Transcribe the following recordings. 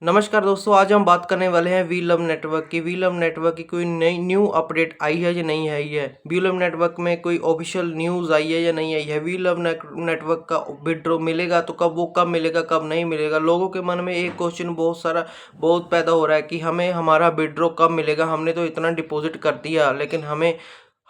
नमस्कार दोस्तों, आज हम बात करने वाले हैं वी लव नेटवर्क की। वी लव नेटवर्क की कोई नई न्यू अपडेट आई है या नहीं आई है? वी लव नेटवर्क में कोई ऑफिशियल न्यूज़ आई है या नहीं आई है? वी लव नेटवर्क का विड्रॉ मिलेगा तो कब मिलेगा, कब नहीं मिलेगा? लोगों के मन में एक क्वेश्चन बहुत पैदा हो रहा है कि हमें हमारा विड्रॉ कब मिलेगा? हमने तो इतना डिपॉजिट कर दिया, लेकिन हमें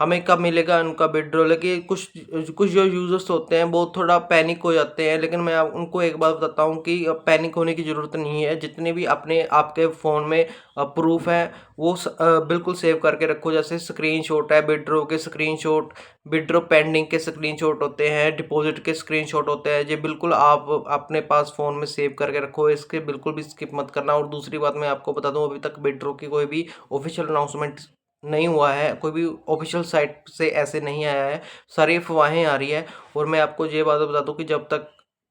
हमें कब मिलेगा उनका विड्रॉ? लेकिन कुछ कुछ जो यूज़र्स होते हैं वो थोड़ा पैनिक हो जाते हैं, लेकिन मैं आप उनको एक बात बताता हूँ कि पैनिक होने की ज़रूरत नहीं है। जितने भी अपने आपके फ़ोन में प्रूफ है वो बिल्कुल सेव करके रखो। जैसे स्क्रीनशॉट है विड्रॉ के, स्क्रीनशॉट विड्रॉ पेंडिंग के स्क्रीनशॉट होते हैं, डिपॉजिट के स्क्रीनशॉट होते हैं। ये बिल्कुल आप अपने पास फ़ोन में सेव करके रखो, इसके बिल्कुल भी स्किप मत करना। और दूसरी बात मैं आपको बता दूँ, अभी तक विड्रॉ की कोई भी ऑफिशियल अनाउंसमेंट नहीं हुआ है, कोई भी ऑफिशियल साइट से ऐसे नहीं आया है, सारी अफवाहें आ रही है। और मैं आपको ये बात बता दूं कि जब तक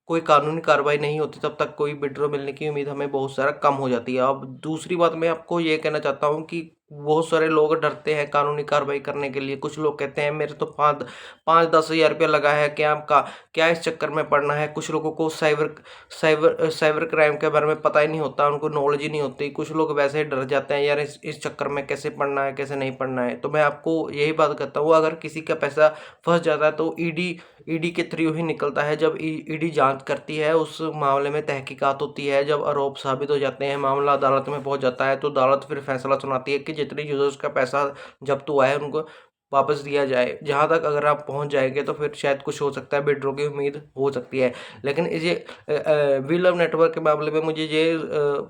कोई कानूनी कार्रवाई नहीं होती तब तक कोई विड्रॉ मिलने की उम्मीद हमें बहुत सारा कम हो जाती है। अब दूसरी बात मैं आपको ये कहना चाहता हूँ कि बहुत सारे लोग डरते हैं कानूनी कार्रवाई करने के लिए। कुछ लोग कहते हैं मेरे तो 5-10 हज़ार रुपया लगा है, क्या इस चक्कर में पड़ना है। कुछ लोगों को साइबर क्राइम के बारे में पता ही नहीं होता, उनको नॉलेज ही नहीं होती। कुछ लोग वैसे ही डर जाते हैं, यार इस चक्कर में कैसे पढ़ना है, कैसे नहीं पढ़ना है। तो मैं आपको यही बात कहता हूँ, अगर किसी का पैसा फंस जाता है तो ईडी के थ्रू ही निकलता है। जब ईडी जांच करती है, उस मामले में तहकीकात होती है, जब आरोप साबित हो जाते हैं, मामला अदालत में पहुंच जाता है, तो अदालत फिर फैसला सुनाती है कि जितने यूजर्स का पैसा जब्त हुआ है उनको वापस दिया जाए। जहाँ तक अगर आप पहुँच जाएँगे तो फिर शायद कुछ हो सकता है, विड्रॉ की उम्मीद हो सकती है। लेकिन ये वी लव नेटवर्क के मामले में मुझे ये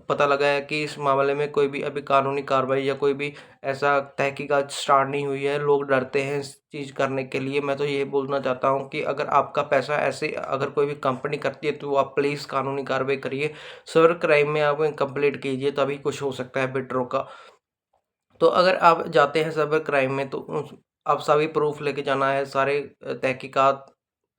पता लगा है कि इस मामले में कोई भी अभी कानूनी कार्रवाई या कोई भी ऐसा तहकीकात स्टार्ट नहीं हुई है। लोग डरते हैं इस चीज़ करने के लिए। मैं तो ये बोलना चाहता हूँ कि अगर आपका पैसा ऐसे अगर कोई भी कंपनी करती है तो आप प्लीज़ कानूनी कार्रवाई करिए। साइबर क्राइम में आप कंप्लेंट कीजिए, तभी कुछ हो सकता है विड्रॉ का। तो अगर आप जाते हैं साइबर क्राइम में तो आप सभी प्रूफ लेके जाना है, सारे तहकीकात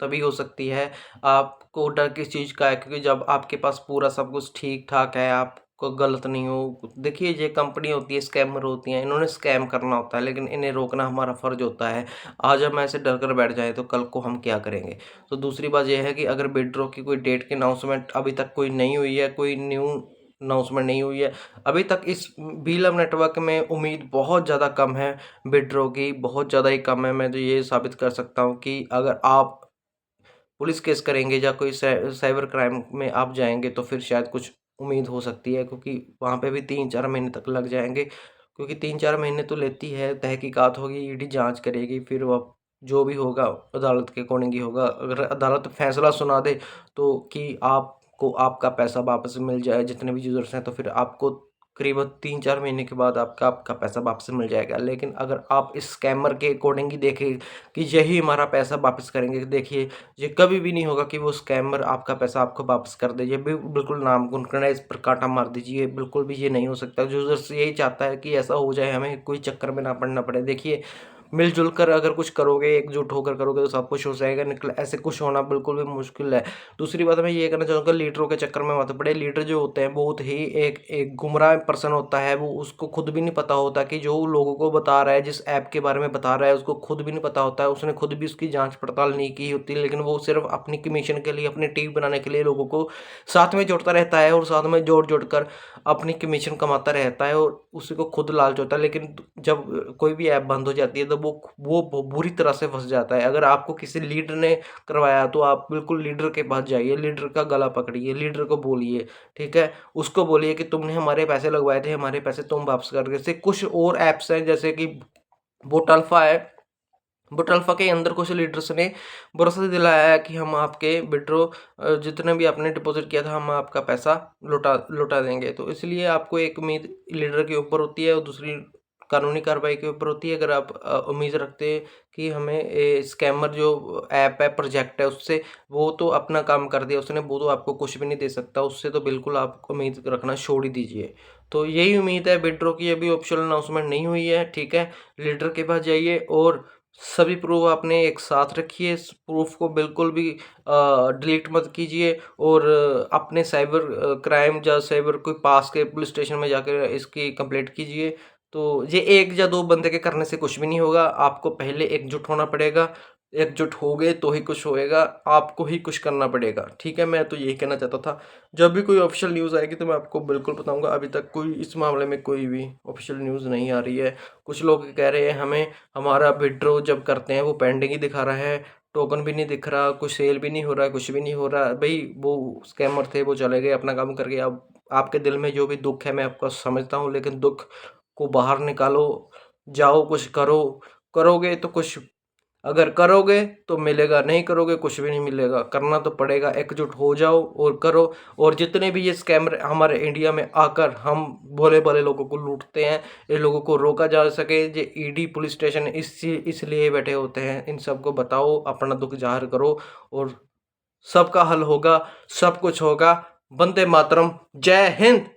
तभी हो सकती है। आपको डर किस चीज़ का है? क्योंकि जब आपके पास पूरा सब कुछ ठीक-ठाक है, आपको गलत नहीं हो। देखिए, ये कंपनी होती है, स्कैमर होती हैं, इन्होंने स्कैम करना होता है, लेकिन इन्हें रोकना हमारा फ़र्ज़ होता है। आज हम ऐसे डर कर बैठ जाएँ तो कल को हम क्या करेंगे? तो दूसरी बात ये है कि अगर विड्रॉ की कोई डेट की अनाउंसमेंट अभी तक कोई नहीं हुई है, कोई न्यू अनाउंसमेंट नहीं हुई है, अभी तक इस बीलम नेटवर्क में उम्मीद बहुत ज़्यादा कम है। विड्रॉ की बहुत ज़्यादा ही कम है। मैं तो ये साबित कर सकता हूँ कि अगर आप पुलिस केस करेंगे या कोई साइबर क्राइम में आप जाएँगे तो फिर शायद कुछ उम्मीद हो सकती है, क्योंकि वहाँ पे भी 3-4 महीने तक लग जाएँगे। क्योंकि 3-4 महीने तो लेती है, तहकीकात होगी, ईडी जाँच करेगी, फिर वो जो भी होगा अदालत के अकॉर्डिंग ही होगा। अगर अदालत फैसला सुना दे तो कि आपको आपका पैसा वापस मिल जाए, जितने भी यूज़र्स हैं, तो फिर आपको करीबन 3-4 महीने के बाद आपका आपका पैसा वापस मिल जाएगा। लेकिन अगर आप इस स्कैमर के अकॉर्डिंग ही देखें कि यही हमारा पैसा वापस करेंगे, देखिए ये कभी भी नहीं होगा कि वो स्कैमर आपका पैसा आपको वापस कर दे। ये भी बिल्कुल नामुमकिन है, इस पर कांटा मार दीजिए, बिल्कुल भी ये नहीं हो सकता। यूज़र्स यही चाहता है कि ऐसा हो जाए, हमें कोई चक्कर में ना पड़ना पड़े। देखिए, मिल-जुल कर अगर कुछ करोगे, एकजुट होकर करोगे तो सब कुछ हो जाएगा। ऐसे कुछ होना बिल्कुल भी मुश्किल है। दूसरी बात मैं ये कहना चाहूँगा, लीडरों के चक्कर में मत पड़े। लीडर जो होते हैं बहुत ही एक एक गुमराह पर्सन होता है। वो उसको खुद भी नहीं पता होता कि जो लोगों को बता रहा है, जिस ऐप के बारे में बता रहा है, उसको खुद भी नहीं पता होता है। उसने खुद भी उसकी जाँच-पड़ताल नहीं की होती, लेकिन वो सिर्फ़ अपनी कमीशन के लिए, अपनी टीम बनाने के लिए लोगों को साथ में जोड़ता रहता है और साथ में जोड़-जोड़ कर अपनी कमीशन कमाता रहता है और उसी को खुद लालच होता है। लेकिन जब कोई भी ऐप बंद हो जाती है तो वो बुरी तरह से फँस जाता है। अगर आपको किसी लीडर ने करवाया तो आप बिल्कुल लीडर के पास जाइए, लीडर का गला पकड़िए, लीडर को बोलिए, ठीक है? उसको बोलिए कि तुमने हमारे पैसे लगवाए थे, हमारे पैसे तुम वापस कर। जैसे कुछ और ऐप्स हैं, जैसे कि वोटल्फा है। वोटल्फा के अंदर कुछ लीडर्स ने भरोसा दिलाया है कि हम आपके विड्रॉ जितने भी आपने डिपॉज़िट किया था, हम आपका पैसा लौटा लौटा देंगे। तो इसलिए आपको एक उम्मीद लीडर के ऊपर होती है और दूसरी कानूनी कार्रवाई के ऊपर होती है। अगर आप उम्मीद रखते हैं कि हमें स्कैमर जो ऐप है, प्रोजेक्ट है, उससे वो तो अपना काम कर दिया उसने, वो तो आपको कुछ भी नहीं दे सकता। उससे तो बिल्कुल आप उम्मीद रखना छोड़ ही दीजिए। तो यही उम्मीद है विड्रॉ की। अभी ऑफ़िशियल अनाउंसमेंट नहीं हुई है, ठीक है? लीडर के पास जाइए और सभी प्रूफ आपने एक साथ रखिए। इस प्रूफ को बिल्कुल भी डिलीट मत कीजिए और अपने साइबर क्राइम या साइबर कोई पास के पुलिस स्टेशन में जाकर इसकी कंप्लेंट कीजिए। तो ये 1 या 2 बंदे के करने से कुछ भी नहीं होगा, आपको पहले एकजुट होना पड़ेगा। एकजुट होगे तो ही कुछ होएगा, आपको ही कुछ करना पड़ेगा। ठीक है, मैं तो यही कहना चाहता था। जब भी कोई ऑफिशियल न्यूज़ आएगी तो मैं आपको बिल्कुल बताऊंगा। अभी तक कोई इस मामले में कोई भी ऑफिशियल न्यूज़ नहीं आ रही है। कुछ लोग कह रहे हैं हमें हमारा विड्रॉ जब करते हैं वो पेंडिंग ही दिखा रहा है, टोकन भी नहीं दिख रहा, कुछ सेल भी नहीं हो रहा है, कुछ भी नहीं हो रहा। भाई वो स्कैमर थे, वो चले गए अपना काम करके। अब आपके दिल में जो भी दुख है मैं आपको समझता हूँ, लेकिन दुख को बाहर निकालो, जाओ कुछ करो। करोगे तो कुछ, अगर करोगे तो मिलेगा, नहीं करोगे कुछ भी नहीं मिलेगा। करना तो पड़ेगा, एकजुट हो जाओ और करो। और जितने भी ये स्कैमर हमारे इंडिया में आकर हम भोले भाले लोगों को लूटते हैं, इन लोगों को रोका जा सके। ये ईडी पुलिस स्टेशन इसलिए बैठे होते हैं। इन सबको बताओ, अपना दुख जाहिर करो और सबका हल होगा, सब कुछ होगा। वंदे मातरम, जय हिंद।